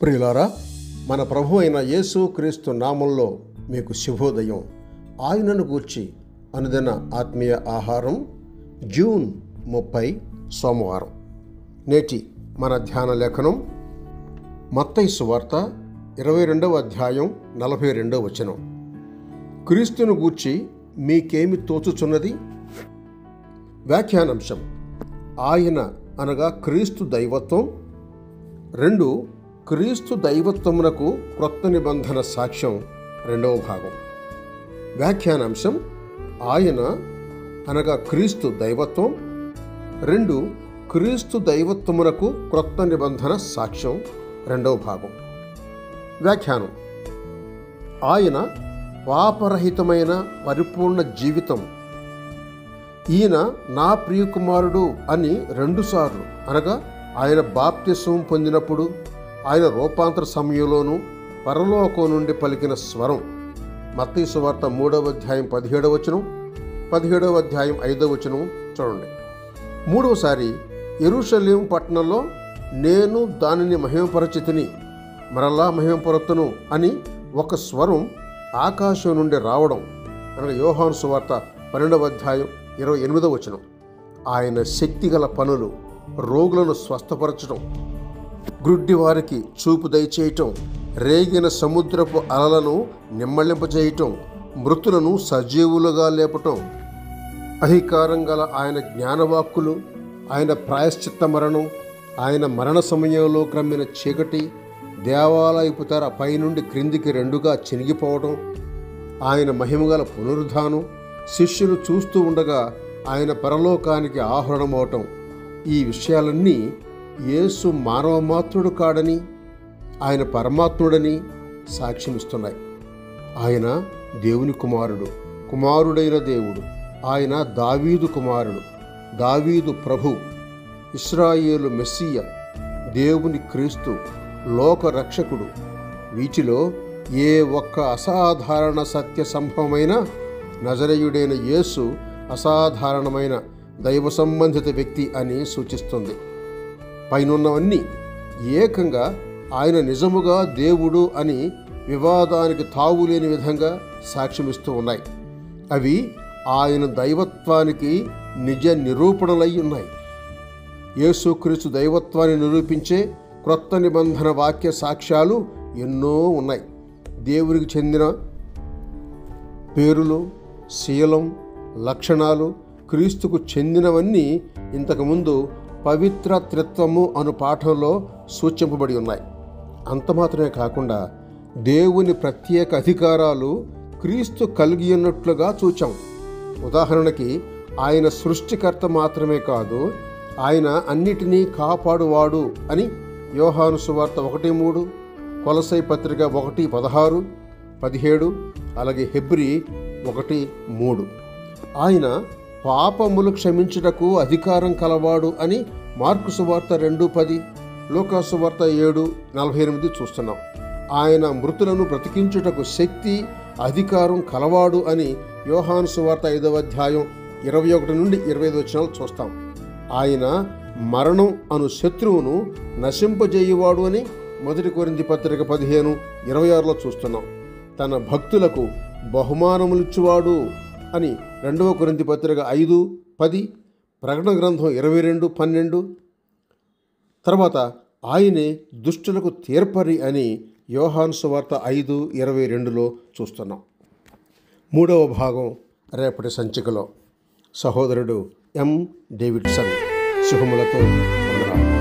ప్రియులారా, మన ప్రభు అయిన యేసు క్రీస్తు నామంలో మీకు శుభోదయం. ఆయనను గూర్చి అనుదిన ఆత్మీయ ఆహారం, జూన్ 30 సోమవారం. నేటి మన ధ్యాన లేఖనం మత్తయి సువార్త 22వ అధ్యాయం 42వ వచనం. క్రీస్తును గూర్చి మీకేమి తోచుచున్నది? వ్యాఖ్యానాంశం: ఆయన అనగా క్రీస్తు దైవత్వం. 2, క్రీస్తు దైవత్వమునకు క్రొత్త నిబంధన సాక్ష్యం. 2వ భాగం. వ్యాఖ్యానాంశం: ఆయన అనగా క్రీస్తు దైవత్వం. 2, క్రీస్తు దైవత్వమునకు క్రొత్త నిబంధన సాక్ష్యం. 2వ భాగం. వ్యాఖ్యానం: ఆయన పాపరహితమైన పరిపూర్ణ జీవితం. ఈయన నా ప్రియకుమారుడు అని 2 సార్లు, అనగా ఆయన బాప్తిసం పొందినప్పుడు, ఆయన రూపాంతర సమయంలోనూ పరలోకం నుండి పలికిన స్వరం. మత్తయి సువార్త 3వ అధ్యాయం 17వ వచనం, 17వ అధ్యాయం 5వ వచనం చూడండి. 3వసారి యెరూషలేము పట్టణంలో నేను దానిని మహిమపరచితిని, మరలా మహిమపరతును అని ఒక స్వరం ఆకాశం నుండి రావడం, అనగా యోహాను సువార్త 12వ అధ్యాయం 28వ వచనం. ఆయన శక్తిగల పనులు, రోగులను స్వస్థపరచడం, గ్రుడ్డి వారికి చూపు దయచేయటం, రేగిన సముద్రపు అలలను నిమ్మళింపజేయటం, మృతులను సజీవులుగా లేపటం, అధికారం గల ఆయన జ్ఞానవాక్కులు, ఆయన ప్రాయశ్చిత్త మరణం, ఆయన మరణ సమయంలో క్రమ్మిన చీకటి, దేవాలయపు తెర పైనుండి క్రిందికి 2గా చినిగిపోవడం, ఆయన మహిమగల పునరుద్ధానం, శిష్యులు చూస్తూ ఉండగా ఆయన పరలోకానికి ఆహరణమవటం, ఈ విషయాలన్నీ యేసు మానవమాత్రుడు కాడని, ఆయన పరమాత్ముడని సాక్ష్యమిస్తున్నాయి. ఆయన దేవుని కుమారుడు, కుమారుడైన దేవుడు. ఆయన దావీదు కుమారుడు, దావీదు ప్రభు, ఇశ్రాయేలు మెస్సియ, దేవుని క్రీస్తు, లోక రక్షకుడు. వీటిలో ఏ ఒక్క అసాధారణ సత్య సంభవమైన నజరేయుడైన యేసు అసాధారణమైన దైవ సంబంధిత వ్యక్తి అని సూచిస్తుంది. పైనున్నవన్నీ ఏకంగా ఆయన నిజముగా దేవుడు అని వివాదానికి తావులేని విధంగా సాక్ష్యమిస్తూ ఉన్నాయి. అవి ఆయన దైవత్వానికి నిజ నిరూపణలై ఉన్నాయి. యేసుక్రీస్తు దైవత్వాన్ని నిరూపించే క్రొత్త నిబంధన వాక్య సాక్ష్యాలు ఎన్నో ఉన్నాయి. దేవునికి చెందిన పేరులు, శీలం, లక్షణాలు క్రీస్తుకు చెందినవన్నీ ఇంతకుముందు పవిత్ర త్రిత్వము అను పాఠంలో సూచింపబడి ఉన్నాయి. అంత మాత్రమే కాకుండా దేవుని ప్రత్యేక అధికారాలు క్రీస్తు కలిగి ఉన్నట్లుగా చూచాం. ఉదాహరణకి, ఆయన సృష్టికర్త మాత్రమే కాదు, ఆయన అన్నిటినీ కాపాడువాడు అని యోహాను సువార్త 1:3, కొలసై పత్రిక 1:16, 17, అలాగే హెబ్రీ 1:3. ఆయన పాపములు క్షమించుటకు అధికారం కలవాడు అని మార్కు సువార్త 2:10, లూకా సువార్త 7:48 చూస్తున్నాం. ఆయన మృతులను బ్రతికించుటకు శక్తి, అధికారం కలవాడు అని యోహాను సువార్త 5వ అధ్యాయం 21 నుండి 25 వచనాలు చూస్తాం. ఆయన మరణం అను శత్రువును నశింపజేయువాడు అని 1 కొరింథీ పత్రిక 15:26లో చూస్తున్నాం. తన భక్తులకు బహుమానములిచ్చువాడు అని 2వ కొరింథీ పత్రిక 5:10, ప్రకటన గ్రంథం 22:12. తర్వాత ఆయనే దుష్టులకు తీర్పరి అని యోహాను సువార్త 5:22లో చూస్తున్నాం. 3వ భాగం రేపటి సంచికలో. సహోదరుడు ఎం. డేవిడ్సన్. శుభములతో వందనాలు.